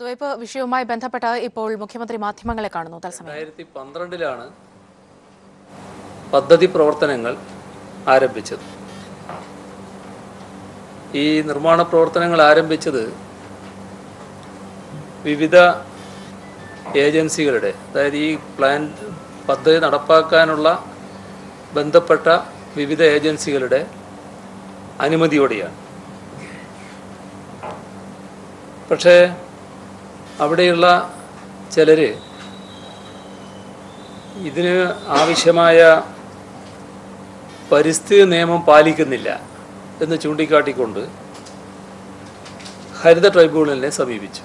പൊതുവയ്പ് വിഷയവുമായി ബന്ധപ്പെട്ട് ഇപ്പോൾ മുഖ്യമന്ത്രി മാധ്യമങ്ങളെ കാണുന്നു. തത്സമയം 2012 പദ്ധതി പ്രവർത്തനങ്ങൾ ആരംഭിച്ചത്. ഈ നിർമ്മാണ പ്രവർത്തനങ്ങൾ ആരംഭിച്ചത് വിവിധ ഏജൻസികളുടെ, അതായത് ഈ പ്ലാൻ പദ്ധതി നടപ്പാക്കാനുള്ള ബന്ധപ്പെട്ട വിവിധ ഏജൻസികളുടെ അനുമതിയോടെയാണ്. പക്ഷേ അവിടെയുള്ള ചിലർ ഇതിന് ആവശ്യമായ പരിസ്ഥിതി നിയമം പാലിക്കുന്നില്ല എന്ന് ചൂണ്ടിക്കാട്ടിക്കൊണ്ട് ഹരിത ട്രൈബ്യൂണലിനെ സമീപിച്ചു.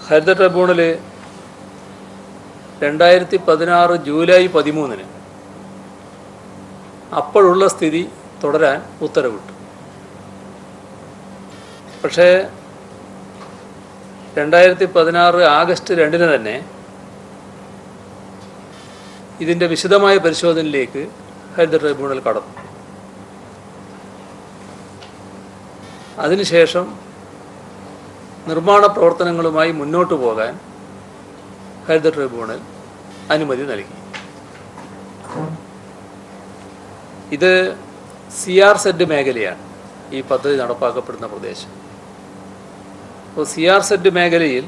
ഹരിത ട്രൈബ്യൂണൽ 2016 ജൂലൈ 13 അപ്പോഴുള്ള സ്ഥിതി തുടരാൻ ഉത്തരവിട്ടു. പക്ഷേ 2016 ആഗസ്റ്റ് 2 തന്നെ ഇതിൻ്റെ വിശദമായ പരിശോധനയിലേക്ക് ഹരിത ട്രൈബ്യൂണൽ കടന്നു. അതിനുശേഷം നിർമ്മാണ പ്രവർത്തനങ്ങളുമായി മുന്നോട്ട് പോകാൻ ഹരിത ട്രൈബ്യൂണൽ അനുമതി നൽകി. ഇത് CRZ മേഖലയാണ് ഈ പദ്ധതി നടപ്പാക്കപ്പെടുന്ന പ്രദേശം. അപ്പോൾ CRZ മേഖലയിൽ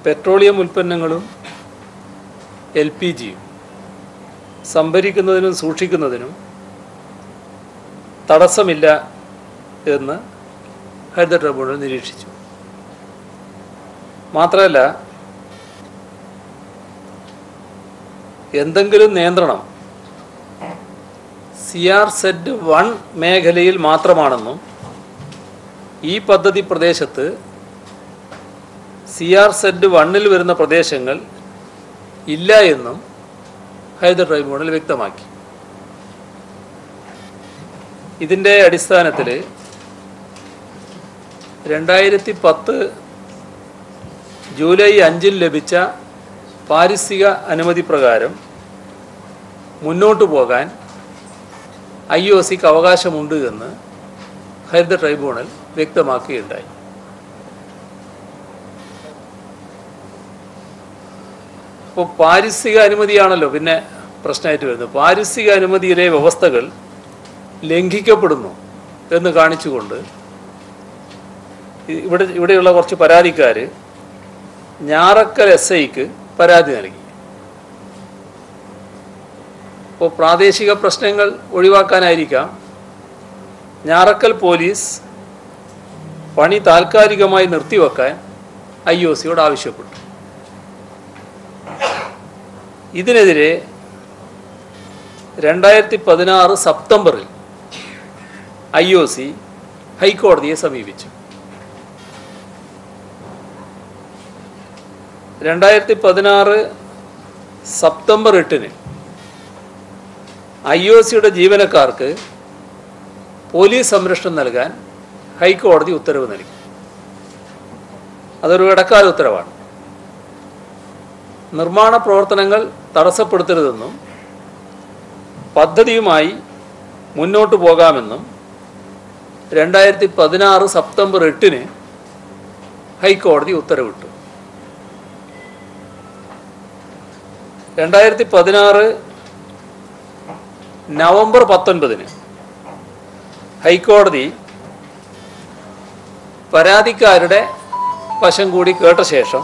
പെട്രോളിയം ഉൽപ്പന്നങ്ങളും LPGയും സംഭരിക്കുന്നതിനും സൂക്ഷിക്കുന്നതിനും തടസ്സമില്ല എന്ന് ഹരിത ട്രൈബ്യൂണൽ നിരീക്ഷിച്ചു. മാത്രമല്ല, എന്തെങ്കിലും നിയന്ത്രണം CRZ1 മേഖലയിൽ മാത്രമാണെന്നും ഈ പദ്ധതി പ്രദേശത്ത് CRZ1 വരുന്ന പ്രദേശങ്ങൾ ഇല്ല എന്നും ഹരിത ട്രൈബ്യൂണൽ വ്യക്തമാക്കി. ഇതിൻ്റെ അടിസ്ഥാനത്തിൽ 2010 ജൂലൈ 5 ലഭിച്ച പാരിസ്ഥിതിക അനുമതി പ്രകാരം മുന്നോട്ട് പോകാൻ IOCക്ക് അവകാശമുണ്ട് എന്ന് ഹരിത ട്രൈബ്യൂണൽ വ്യക്തമാക്കുകയുണ്ടായി. അപ്പോൾ പാരിസ്ഥിതിക അനുമതിയാണല്ലോ പിന്നെ പ്രശ്നമായിട്ട് വരുന്നത്. പാരിസ്ഥിതിക അനുമതിയിലെ വ്യവസ്ഥകൾ ലംഘിക്കപ്പെടുന്നു എന്ന് കാണിച്ചുകൊണ്ട് ഇവിടെയുള്ള കുറച്ച് പരാതിക്കാർ ഞാറക്കൽ SIക്ക് പരാതി നൽകി. അപ്പോൾ പ്രാദേശിക പ്രശ്നങ്ങൾ ഒഴിവാക്കാനായിരിക്കാം ഞാറക്കൽ പോലീസ് പണി താൽക്കാലികമായി നിർത്തിവെക്കാൻ IOCയോട് ആവശ്യപ്പെട്ടു. ഇതിനെതിരെ 2016 സെപ്റ്റംബറിൽ IOC ഹൈക്കോടതിയെ സമീപിച്ചു. 2016 സെപ്റ്റംബർ 8 IOCയുടെ ജീവനക്കാർക്ക് പോലീസ് സംരക്ഷണം നൽകാൻ ഹൈക്കോടതി ഉത്തരവ് നൽകി. അതൊരു ഇടക്കാല ഉത്തരവാണ്. നിർമ്മാണ പ്രവർത്തനങ്ങൾ തടസ്സപ്പെടുത്തരുതെന്നും പദ്ധതിയുമായി മുന്നോട്ട് പോകാമെന്നും 2016 സെപ്റ്റംബർ 8 ഹൈക്കോടതി ഉത്തരവിട്ടു. 2016 നവംബർ 19 ഹൈക്കോടതി പരാതിക്കാരുടെ വശം കൂടി കേട്ട ശേഷം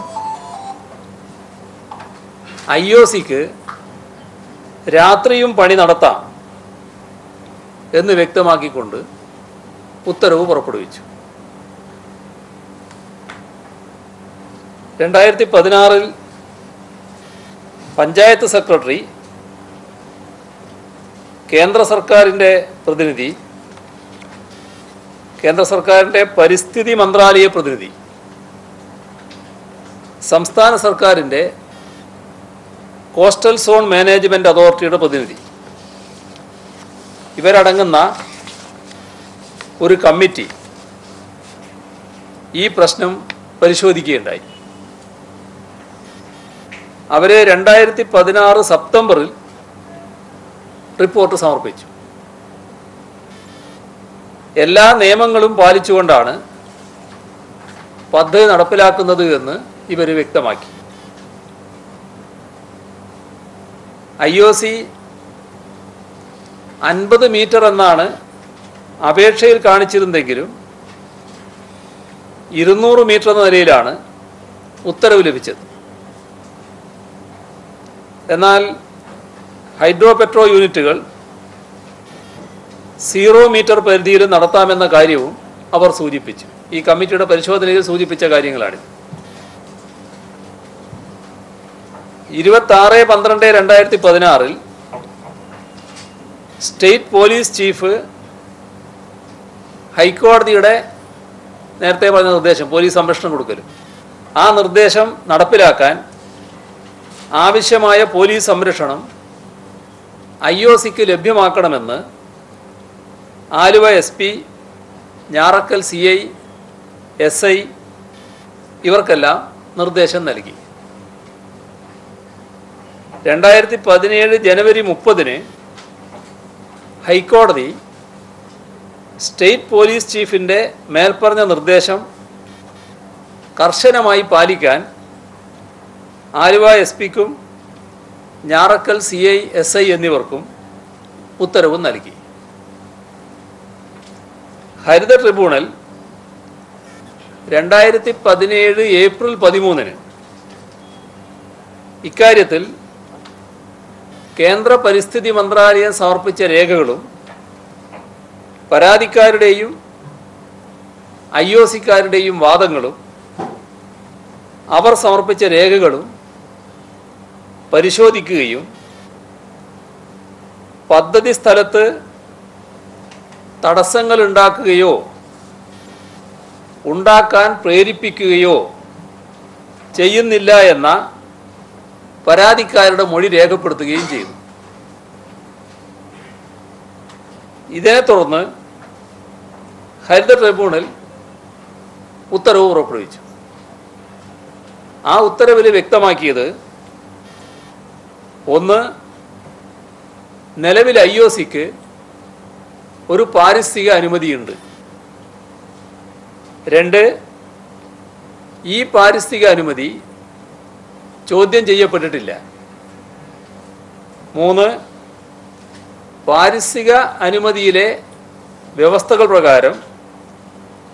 IOCക്ക് രാത്രിയും പണി നടത്താം എന്ന് വ്യക്തമാക്കിക്കൊണ്ട് ഉത്തരവ് പുറപ്പെടുവിച്ചു. 2016 പഞ്ചായത്ത് സെക്രട്ടറി, കേന്ദ്ര സർക്കാരിൻ്റെ പ്രതിനിധി, കേന്ദ്ര സർക്കാരിൻ്റെ പരിസ്ഥിതി മന്ത്രാലയ പ്രതിനിധി, സംസ്ഥാന സർക്കാരിൻ്റെ കോസ്റ്റൽ സോൺ മാനേജ്മെൻറ്റ് അതോറിറ്റിയുടെ പ്രതിനിധി, ഇവരടങ്ങുന്ന ഒരു കമ്മിറ്റി ഈ പ്രശ്നം പരിശോധിക്കുകയുണ്ടായി. അവർ 2016 സെപ്റ്റംബറിൽ റിപ്പോർട്ട് സമർപ്പിച്ചു. എല്ലാ നിയമങ്ങളും പാലിച്ചുകൊണ്ടാണ് പദ്ധതി നടപ്പിലാക്കുന്നത് എന്ന് ഇവർ വ്യക്തമാക്കി. IOC 50 മീറ്റർ എന്നാണ് അപേക്ഷയിൽ കാണിച്ചിരുന്നെങ്കിലും 200 മീറ്റർ എന്ന നിലയിലാണ് ഉത്തരവ് ലഭിച്ചത്. എന്നാൽ ഹൈഡ്രോ പെട്രോ യൂണിറ്റുകൾ 0 മീറ്റർ പരിധിയിൽ നടത്താമെന്ന കാര്യവും അവർ സൂചിപ്പിച്ചു. ഈ കമ്മിറ്റിയുടെ പരിശോധനയിൽ സൂചിപ്പിച്ച കാര്യങ്ങളാണ്. 26/12/2016 സ്റ്റേറ്റ് പോലീസ് ചീഫ് ഹൈക്കോടതിയുടെ നേരത്തെ പറഞ്ഞ നിർദ്ദേശം, പോലീസ് സംരക്ഷണം കൊടുക്കലും, ആ നിർദ്ദേശം നടപ്പിലാക്കാൻ ആവശ്യമായ പോലീസ് സംരക്ഷണം IOCക്ക് ലഭ്യമാക്കണമെന്ന് Aluva SP, Njarakkal CI, SI ഇവർക്കെല്ലാം നിർദ്ദേശം നൽകി. 2017 ജനുവരി 30 ഹൈക്കോടതി സ്റ്റേറ്റ് പോലീസ് ചീഫിൻ്റെ മേൽപ്പറഞ്ഞ നിർദ്ദേശം കർശനമായി പാലിക്കാൻ ആലുവ SPക്കും ഞാറക്കൽ CI, SI എന്നിവർക്കും ഉത്തരവ് നൽകി. ഹരിത ട്രിബ്യൂണൽ 2017 ഏപ്രിൽ 13 ഇക്കാര്യത്തിൽ കേന്ദ്ര പരിസ്ഥിതി മന്ത്രാലയം സമർപ്പിച്ച രേഖകളും പരാതിക്കാരുടെയും IOCക്കാരുടെയും വാദങ്ങളും അവർ സമർപ്പിച്ച രേഖകളും പരിശോധിക്കുകയും പദ്ധതി സ്ഥലത്ത് തടസ്സങ്ങൾ ഉണ്ടാക്കുകയോ ഉണ്ടാക്കാൻ പ്രേരിപ്പിക്കുകയോ ചെയ്യുന്നില്ല എന്ന പരാതിക്കാരുടെ മൊഴി രേഖപ്പെടുത്തുകയും ചെയ്തു. ഇതിനെ തുടർന്ന് ഹരിത ട്രിബ്യൂണൽ ഉത്തരവ് പുറപ്പെടുവിച്ചു. ആ ഉത്തരവിൽ വ്യക്തമാക്കിയത്, ഒന്ന്, നിലവിൽ IOCക്ക് ഒരു പാരിസ്ഥിതിക അനുമതിയുണ്ട്. 2, ഈ പാരിസ്ഥിതിക അനുമതി ചോദ്യം ചെയ്യപ്പെട്ടിട്ടില്ല. 3, പാരിസ്ഥിതിക അനുമതിയിലെ വ്യവസ്ഥകൾ പ്രകാരം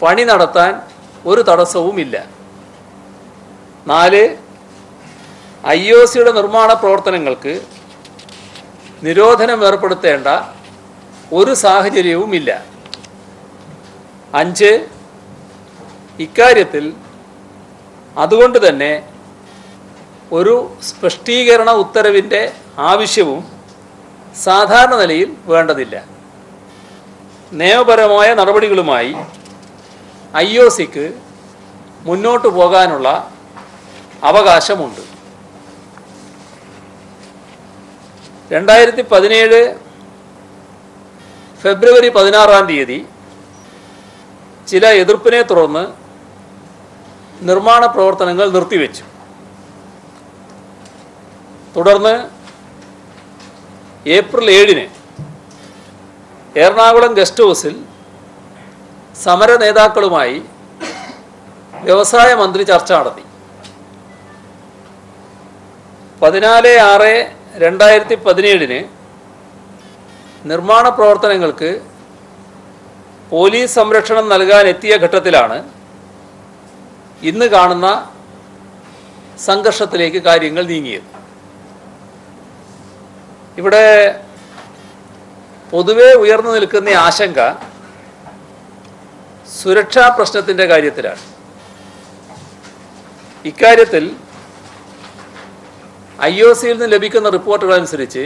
പണി നടത്താൻ ഒരു തടസ്സവുമില്ല. 4, IOCയുടെ നിർമ്മാണ പ്രവർത്തനങ്ങൾക്ക് നിരോധനം ഏർപ്പെടുത്തേണ്ട ഒരു സാഹചര്യവുമില്ല. 5, ഇക്കാര്യത്തിൽ അതുകൊണ്ട് തന്നെ ഒരു സ്പഷ്ടീകരണ ഉത്തരവിൻ്റെ ആവശ്യവും സാധാരണ നിലയിൽ വേണ്ടതില്ല. നിയമപരമായ നടപടികളുമായി IOCക്ക് മുന്നോട്ട് പോകാനുള്ള അവകാശമുണ്ട്. 2017 ഫെബ്രുവരി 16 ചില എതിർപ്പിനെ തുടർന്ന് നിർമ്മാണ പ്രവർത്തനങ്ങൾ നിർത്തിവെച്ചു. തുടർന്ന് ഏപ്രിൽ 7 എറണാകുളം ഗസ്റ്റ് ഹൗസിൽ സമര നേതാക്കളുമായി വ്യവസായ മന്ത്രി ചർച്ച നടത്തി. 14/6/2017 നിർമ്മാണ പ്രവർത്തനങ്ങൾക്ക് പോലീസ് സംരക്ഷണം നൽകാൻ എത്തിയ ഘട്ടത്തിലാണ് ഇന്ന് കാണുന്ന സംഘർഷത്തിലേക്ക് കാര്യങ്ങൾ നീങ്ങിയത്. ഇവിടെ പൊതുവെ ഉയർന്നു നിൽക്കുന്ന ആശങ്ക സുരക്ഷാ പ്രശ്നത്തിൻ്റെ കാര്യത്തിലാണ്. ഇക്കാര്യത്തിൽ IOCയിൽ നിന്ന് ലഭിക്കുന്ന റിപ്പോർട്ടുകൾ അനുസരിച്ച്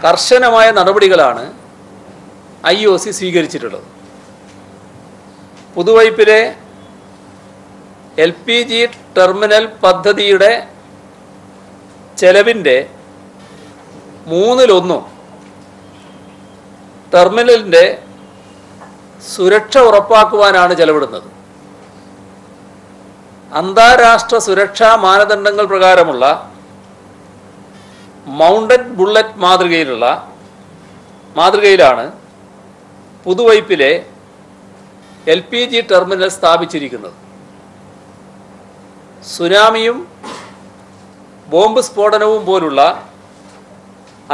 കർശനമായ നടപടികളാണ് IOC സ്വീകരിച്ചിട്ടുള്ളത്. പുതുവൈപ്പിലെ LPG ടെർമിനൽ പദ്ധതിയുടെ ചെലവിൻ്റെ 1/3 ടെർമിനലിൻ്റെ സുരക്ഷ ഉറപ്പാക്കുവാനാണ് ചെലവിടുന്നത്. അന്താരാഷ്ട്ര സുരക്ഷാ മാനദണ്ഡങ്ങൾ പ്രകാരമുള്ള മൗണ്ടഡ് ബുള്ളറ്റ് മാതൃകയിലാണ് പുതുവൈപ്പിലെ LPG ടെർമിനൽ സ്ഥാപിച്ചിരിക്കുന്നത്. സുനാമിയും ബോംബ് സ്ഫോടനവും പോലുള്ള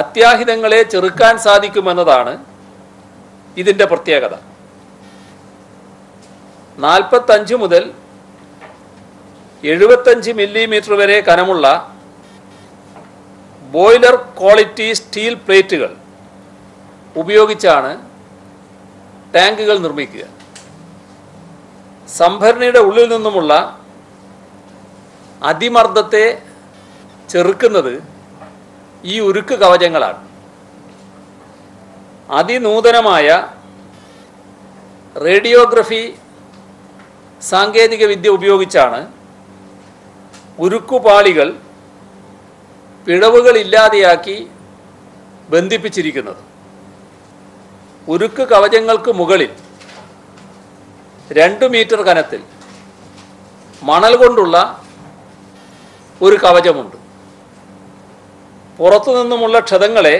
അത്യാഹിതങ്ങളെ ചെറുക്കാൻ സാധിക്കുമെന്നതാണ് ഇതിൻ്റെ പ്രത്യേകത. 45 മുതൽ 75 മില്ലിമീറ്റർ വരെ കനമുള്ള ബോയിലർ ക്വാളിറ്റി സ്റ്റീൽ പ്ലേറ്റുകൾ ഉപയോഗിച്ചാണ് ടാങ്കുകൾ നിർമ്മിക്കുക. സംഭരണിയുടെ ഉള്ളിൽ നിന്നുമുള്ള അതിമർദ്ദത്തെ ചെറുക്കുന്നത് ഈ ഉരുക്ക് കവചങ്ങളാണ്. അതിനൂതനമായ റേഡിയോഗ്രഫി സാങ്കേതിക വിദ്യ ഉപയോഗിച്ചാണ് ഉരുക്കുപാളികൾ പിഴവുകളില്ലാതെയാക്കി ബന്ധിപ്പിച്ചിരിക്കുന്നത്. ഉരുക്ക് കവചങ്ങൾക്ക് മുകളിൽ 2 മീറ്റർ കനത്തിൽ മണൽ കൊണ്ടുള്ള ഒരു കവചമുണ്ട്. പുറത്തു നിന്നുമുള്ള ക്ഷതങ്ങളെ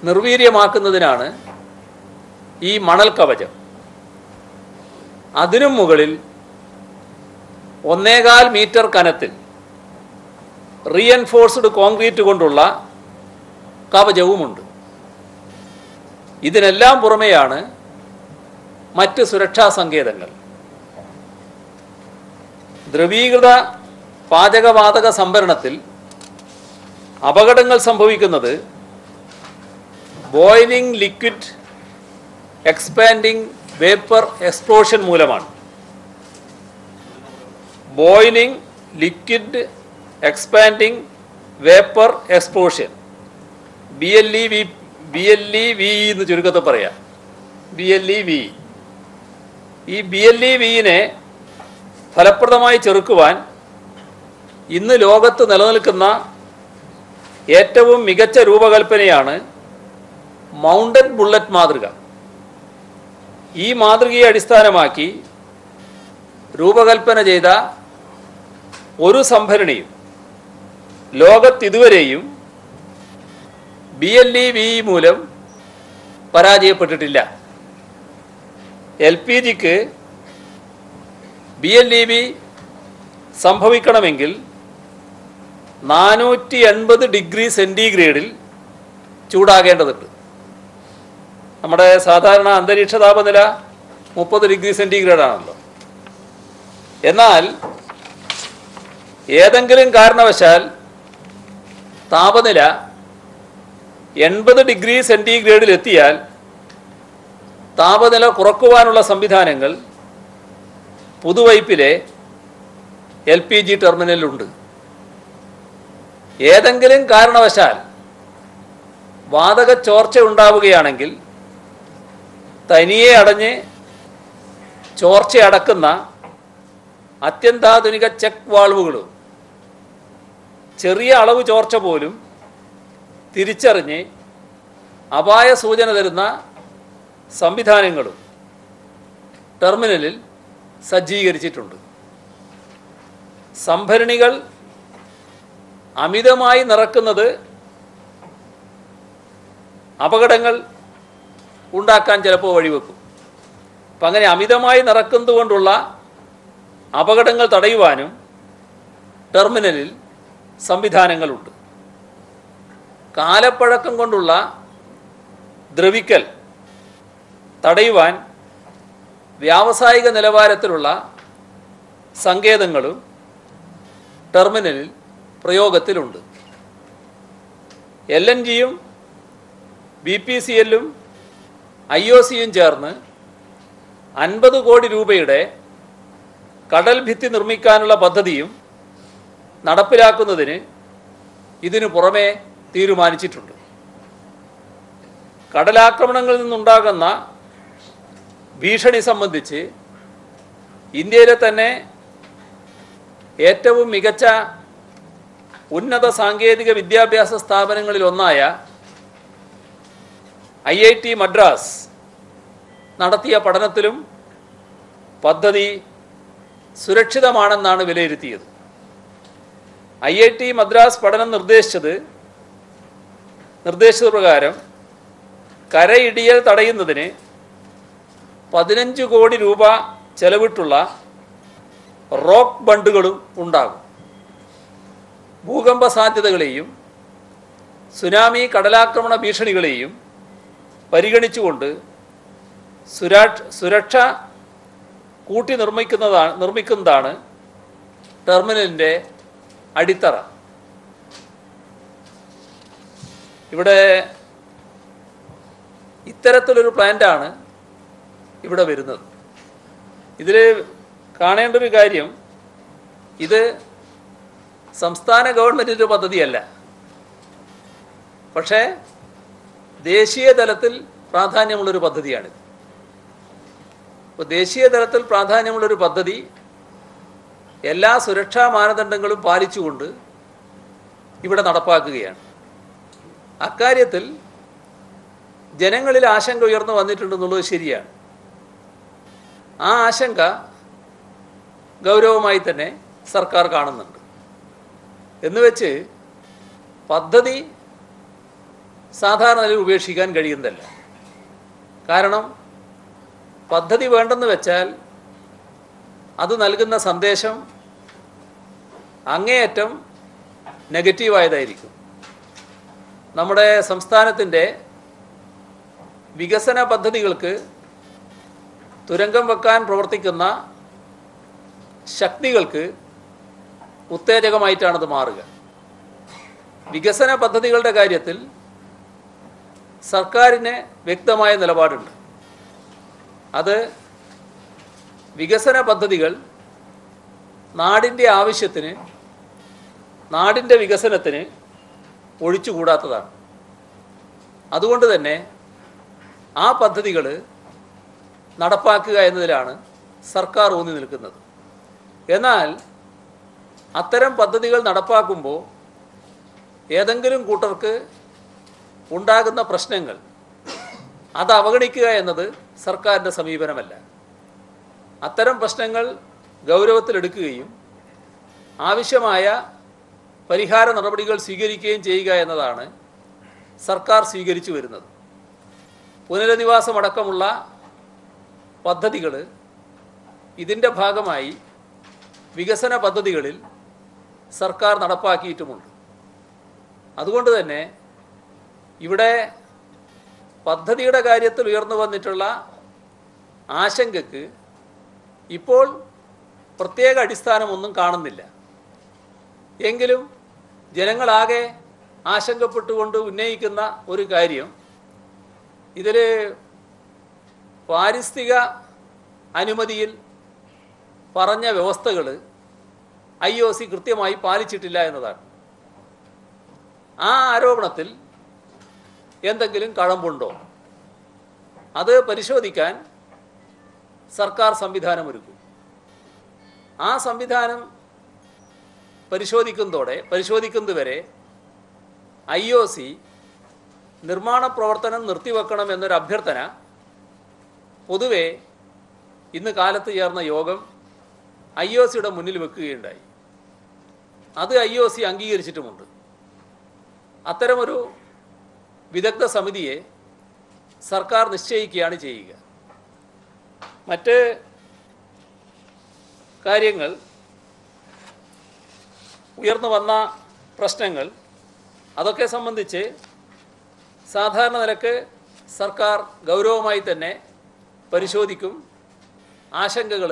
നിർവീര്യമാക്കുന്നതിനാണ് ഈ മണൽ കവചം. അതിനും മുകളിൽ 1.25 മീറ്റർ കനത്തിൽ റീഎൻഫോഴ്സ്ഡ് കോൺക്രീറ്റ് കൊണ്ടുള്ള കവചവുമുണ്ട്. ഇതിനെല്ലാം പുറമെയാണ് മറ്റ് സുരക്ഷാ സങ്കേതങ്ങൾ. ദ്രവീകൃത പാചകവാതക സംഭരണത്തിൽ അപകടങ്ങൾ സംഭവിക്കുന്നത് boiling liquid expanding vapour explosion മൂലമാണ്. Boiling liquid expanding vapour explosion, BLEVE എന്ന് ചുരുക്കത്തിൽ പറയാം. BLEVE. ഈ BLEVE ഫലപ്രദമായി ചെറുക്കുവാൻ ഇന്ന് ലോകത്ത് നിലനിൽക്കുന്ന ഏറ്റവും മികച്ച രൂപകൽപ്പനയാണ് മൗണ്ടൻ ബുള്ളറ്റ് മാതൃക. ഈ മാതൃകയെ അടിസ്ഥാനമാക്കി രൂപകൽപ്പന ചെയ്ത ഒരു സംഭരണിയും ലോകത്തിതുവരെയും BLEVE മൂലം പരാജയപ്പെട്ടിട്ടില്ല. LPGക്ക് BLEVE സംഭവിക്കണമെങ്കിൽ 480 ഡിഗ്രി സെൻറ്റിഗ്രേഡിൽ ചൂടാകേണ്ടതുണ്ട്. നമ്മുടെ സാധാരണ അന്തരീക്ഷ താപനില 30 ഡിഗ്രി സെൻറ്റിഗ്രേഡാണല്ലോ. എന്നാൽ ഏതെങ്കിലും കാരണവശാൽ താപനില 80 ഡിഗ്രി സെൻറ്റിഗ്രേഡിൽ എത്തിയാൽ താപനില കുറക്കുവാനുള്ള സംവിധാനങ്ങൾ പുതുവൈപ്പിലെ LPG ടെർമിനലിലുണ്ട്. ഏതെങ്കിലും കാരണവശാൽ വാതക ചോർച്ച ഉണ്ടാവുകയാണെങ്കിൽ തനിയെ അടഞ്ഞ് ചോർച്ച അടക്കുന്ന അത്യന്താധുനിക ചെക്ക് വാൾവുകളും ചെറിയ അളവ് ചോർച്ച പോലും തിരിച്ചറിഞ്ഞ് അപായ സൂചന തരുന്ന സംവിധാനങ്ങളും ടെർമിനലിൽ സജ്ജീകരിച്ചിട്ടുണ്ട്. സംഭരണികൾ അമിതമായി നിറക്കുന്നത് അപകടങ്ങൾ ഉണ്ടാക്കാൻ ചിലപ്പോൾ വഴിവെക്കും. അപ്പം അങ്ങനെ അമിതമായി നിറക്കുന്നതുകൊണ്ടുള്ള അപകടങ്ങൾ തടയുവാനും ടെർമിനലിൽ സംവിധാനങ്ങളുണ്ട്. കാലപ്പഴക്കം കൊണ്ടുള്ള ദ്രവിക്കൽ തടയുവാൻ വ്യാവസായിക നിലവാരത്തിലുള്ള സങ്കേതങ്ങളും ടെർമിനലിൽ പ്രയോഗത്തിലുണ്ട്. LNGയും BPCLും IOCയും ചേർന്ന് 50 കോടി രൂപയുടെ കടൽ ഭിത്തി നിർമ്മിക്കാനുള്ള പദ്ധതിയും നടപ്പിലാക്കുന്നതിന് ഇതിനു പുറമെ തീരുമാനിച്ചിട്ടുണ്ട്. കടലാക്രമണങ്ങളിൽ നിന്നുണ്ടാകുന്ന ഭീഷണി സംബന്ധിച്ച് ഇന്ത്യയിലെ തന്നെ ഏറ്റവും മികച്ച ഉന്നത സാങ്കേതിക വിദ്യാഭ്യാസ സ്ഥാപനങ്ങളിലൊന്നായ IIT മദ്രാസ് നടത്തിയ പഠനത്തിലും പദ്ധതി സുരക്ഷിതമാണെന്നാണ് വിലയിരുത്തിയത്. IIT മദ്രാസ് പഠനം നിർദ്ദേശിച്ചത് പ്രകാരം കരയിടിയൽ തടയുന്നതിന് 15 കോടി രൂപ ചെലവിട്ടുള്ള റോക്ക് ബണ്ടുകളും ഉണ്ടാകും. ഭൂകമ്പ സാധ്യതകളെയും സുനാമി കടലാക്രമണ ഭീഷണികളെയും പരിഗണിച്ചുകൊണ്ട് സുരക്ഷ കൂട്ടി നിർമ്മിക്കുന്നതാണ് ടെർമിനലിൻ്റെ അടിത്തറ. ഇവിടെ ഇത്തരത്തിലൊരു പ്ലാന്റാണ് ഇവിടെ വരുന്നത്. ഇതിൽ കാണേണ്ട ഒരു കാര്യം, ഇത് സംസ്ഥാന ഗവൺമെൻറ്റിൻ്റെ പദ്ധതിയല്ല, പക്ഷേ ദേശീയ തലത്തിൽ പ്രാധാന്യമുള്ളൊരു പദ്ധതിയാണിത്. അപ്പോൾ ദേശീയ തലത്തിൽ പ്രാധാന്യമുള്ളൊരു പദ്ധതി എല്ലാ സുരക്ഷാ മാനദണ്ഡങ്ങളും പാലിച്ചുകൊണ്ട് ഇവിടെ നടപ്പാക്കുകയാണ്. അക്കാര്യത്തിൽ ജനങ്ങളിൽ ആശങ്ക ഉയർന്നു വന്നിട്ടുണ്ടെന്നുള്ളത് ശരിയാണ്. ആ ആശങ്ക ഗൗരവമായി തന്നെ സർക്കാർ കാണുന്നുണ്ട്. എന്നുവെച്ച് പദ്ധതി സാധാരണ നിലയിൽ ഉപേക്ഷിക്കാൻ കഴിയുന്നതല്ല. കാരണം പദ്ധതി വേണ്ടെന്ന് വെച്ചാൽ അത് നൽകുന്ന സന്ദേശം അങ്ങേയറ്റം നെഗറ്റീവായതായിരിക്കും. നമ്മുടെ സംസ്ഥാനത്തിൻ്റെ വികസന പദ്ധതികൾക്ക് തുരങ്കം വെക്കാൻ പ്രവർത്തിക്കുന്ന ശക്തികൾക്ക് ഉത്തേജകമായിട്ടാണത് മാറുക. വികസന പദ്ധതികളുടെ കാര്യത്തിൽ സർക്കാരിന് വ്യക്തമായ നിലപാടുണ്ട്. അത് വികസന പദ്ധതികൾ നാടിൻ്റെ ആവശ്യത്തിന്, നാടിൻ്റെ വികസനത്തിന് ഒഴിച്ചുകൂടാത്തതാണ്. അതുകൊണ്ട് തന്നെ ആ പദ്ധതികൾ നടപ്പാക്കുക എന്നതിലാണ് സർക്കാർ ഊന്നി നിൽക്കുന്നത്. എന്നാൽ അത്തരം പദ്ധതികൾ നടപ്പാക്കുമ്പോൾ ഏതെങ്കിലും കൂട്ടർക്ക് ഉണ്ടാകുന്ന പ്രശ്നങ്ങൾ അത് അവഗണിക്കുക എന്നത് സർക്കാരിൻ്റെ സമീപനമല്ല. അത്തരം പ്രശ്നങ്ങൾ ഗൗരവത്തിലെടുക്കുകയും ആവശ്യമായ പരിഹാര നടപടികൾ സ്വീകരിക്കുകയും ചെയ്യുക എന്നതാണ് സർക്കാർ സ്വീകരിച്ചു വരുന്നത്. പുനരധിവാസമടക്കമുള്ള പദ്ധതികൾ ഇതിൻ്റെ ഭാഗമായി വികസന പദ്ധതികളിൽ സർക്കാർ നടപ്പാക്കിയിട്ടുമുണ്ട്. അതുകൊണ്ട് തന്നെ ഇവിടെ പദ്ധതിയുടെ കാര്യത്തിൽ ഉയർന്നു വന്നിട്ടുള്ള ആശങ്കയ്ക്ക് ഇപ്പോൾ പ്രത്യേക അടിസ്ഥാനമൊന്നും കാണുന്നില്ല. എങ്കിലും ജനങ്ങളാകെ ആശങ്കപ്പെട്ടുകൊണ്ട് ഉന്നയിക്കുന്ന ഒരു കാര്യം, ഇതിൽ പാരിസ്ഥിതിക അനുമതിയിൽ പറഞ്ഞ വ്യവസ്ഥകൾ IOC കൃത്യമായി പാലിച്ചിട്ടില്ല എന്നതാണ്. ആ ആരോപണത്തിൽ എന്തെങ്കിലും കഴമ്പുണ്ടോ അത് പരിശോധിക്കാൻ സർക്കാർ സംവിധാനമൊരുക്കും. ആ സംവിധാനം പരിശോധിക്കുന്നതുവരെ IOC നിർമ്മാണ പ്രവർത്തനം നിർത്തിവെക്കണം എന്നൊരു അഭ്യർത്ഥന പൊതുവെ ഇന്ന് കാലത്ത് ചേർന്ന യോഗം IOCയുടെ മുന്നിൽ വെക്കുകയുണ്ടായി. അത് IOC അംഗീകരിച്ചിട്ടുമുണ്ട്. അത്തരമൊരു വിദഗ്ധ സമിതിയെ സർക്കാർ നിശ്ചയിക്കുകയാണ് ചെയ്യുക. മറ്റ് കാര്യങ്ങൾ, ഉയർന്നു വന്ന പ്രശ്നങ്ങൾ, അതൊക്കെ സംബന്ധിച്ച് സാധാരണ നിലക്ക് സർക്കാർ ഗൗരവമായി തന്നെ പരിശോധിക്കും. ആശങ്കകൾ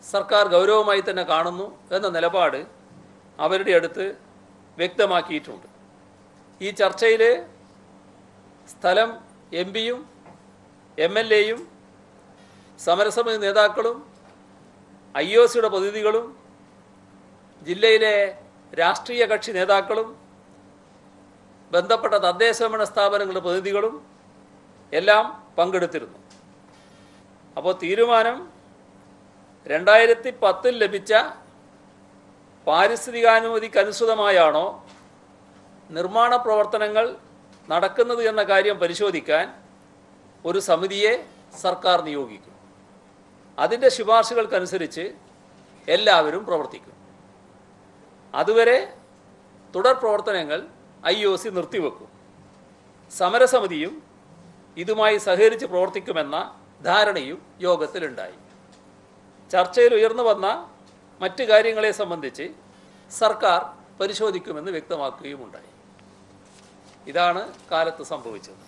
സർക്കാർ ഗൗരവമായി തന്നെ കാണുന്നു എന്ന നിലപാട് അവരുടെ അടുത്ത് വ്യക്തമാക്കിയിട്ടുണ്ട്. ഈ ചർച്ചയിൽ സ്ഥലം MP-യും MLA-യും സമരസമിതി നേതാക്കളും IOCയുടെ പ്രതിനിധികളും ജില്ലയിലെ രാഷ്ട്രീയ കക്ഷി നേതാക്കളും ബന്ധപ്പെട്ട തദ്ദേശഭരണ സ്ഥാപനങ്ങളുടെ പ്രതിനിധികളും എല്ലാം പങ്കെടുത്തിരുന്നു. അപ്പോൾ തീരുമാനം 2010 ലഭിച്ച പാരിസ്ഥിതികാനുമതിക്കനുസൃതമായാണോ നിർമ്മാണ പ്രവർത്തനങ്ങൾ നടക്കുന്നത് എന്ന കാര്യം പരിശോധിക്കാൻ ഒരു സമിതിയെ സർക്കാർ നിയോഗിക്കും. അതിൻ്റെ ശുപാർശകൾക്കനുസരിച്ച് എല്ലാവരും പ്രവർത്തിക്കും. അതുവരെ തുടർ പ്രവർത്തനങ്ങൾ IOC നിർത്തിവെക്കും. സമരസമിതിയും ഇതുമായി സഹകരിച്ച് പ്രവർത്തിക്കുമെന്ന ധാരണയും യോഗത്തിലുണ്ടായി. ചർച്ചയിൽ ഉയർന്നു വന്ന മറ്റ് കാര്യങ്ങളെ സംബന്ധിച്ച് സർക്കാർ പരിശോധിക്കുമെന്ന് വ്യക്തമാക്കുകയുമുണ്ടായി. ഇതാണ് കാലത്ത് സംഭവിച്ചത്.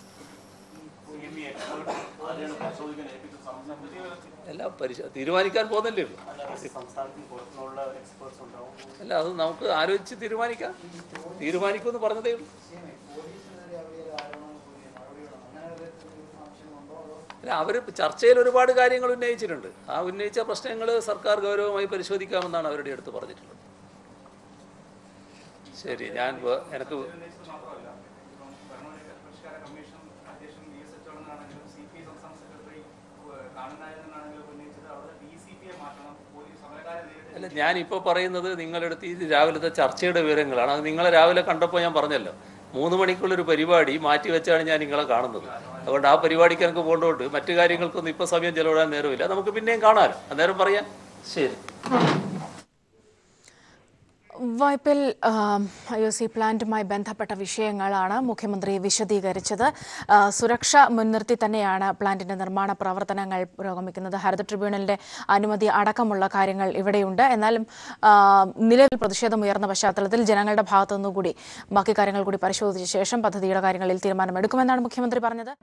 എല്ലാം തീരുമാനിക്കാൻ പോകുന്നില്ലേ ഉള്ളൂ. അല്ല, അത് നമുക്ക് ആലോചിച്ച് തീരുമാനിക്കുമെന്ന് പറഞ്ഞതേ ഉള്ളൂ. അല്ല, അവർ ചർച്ചയിൽ ഒരുപാട് കാര്യങ്ങൾ ഉന്നയിച്ചിട്ടുണ്ട്. ആ ഉന്നയിച്ച പ്രശ്നങ്ങൾ സർക്കാർ ഗൗരവമായി പരിശോധിക്കാമെന്നാണ് അവരുടെ അടുത്ത് പറഞ്ഞിട്ടുള്ളത്. ശരി, എനിക്ക് അല്ല, ഞാനിപ്പോൾ പറയുന്നത് നിങ്ങളെടുത്ത് ഈ രാവിലത്തെ ചർച്ചയുടെ വിവരങ്ങളാണ്. അത് നിങ്ങളെ രാവിലെ കണ്ടപ്പോൾ ഞാൻ പറഞ്ഞല്ലോ, 3 മണിക്കുള്ളൊരു പരിപാടി മാറ്റിവെച്ചാണ് ഞാൻ നിങ്ങളെ കാണുന്നത്. അതുകൊണ്ട് ആ പരിപാടിക്ക് എനിക്ക് പോകേണ്ടതുകൊണ്ട് മറ്റു കാര്യങ്ങൾക്കൊന്നും ഇപ്പോൾ സമയം ചെലവിടാൻ നേരമില്ല. നമുക്ക് പിന്നെയും കാണാമല്ലോ, അന്നേരം പറയാം. ശരി. വായ്പയിൽ IOC പ്ലാന്റുമായി ബന്ധപ്പെട്ട വിഷയങ്ങളാണ് മുഖ്യമന്ത്രി വിശദീകരിച്ചത്. സുരക്ഷ മുൻനിർത്തി തന്നെയാണ് പ്ലാന്റിന്റെ നിർമ്മാണ പ്രവർത്തനങ്ങൾ പുരോഗമിക്കുന്നത്. ഹരിത ട്രിബ്യൂണലിന്റെ അനുമതി അടക്കമുള്ള കാര്യങ്ങൾ ഇവിടെയുണ്ട്. എന്നാലും നിലവിൽ പ്രതിഷേധമുയർന്ന പശ്ചാത്തലത്തിൽ ജനങ്ങളുടെ ഭാഗത്തുനിന്നുകൂടി ബാക്കി കാര്യങ്ങൾ കൂടി പരിശോധിച്ച ശേഷം പദ്ധതിയുടെ കാര്യങ്ങളിൽ തീരുമാനമെടുക്കുമെന്നാണ് മുഖ്യമന്ത്രി പറഞ്ഞത്.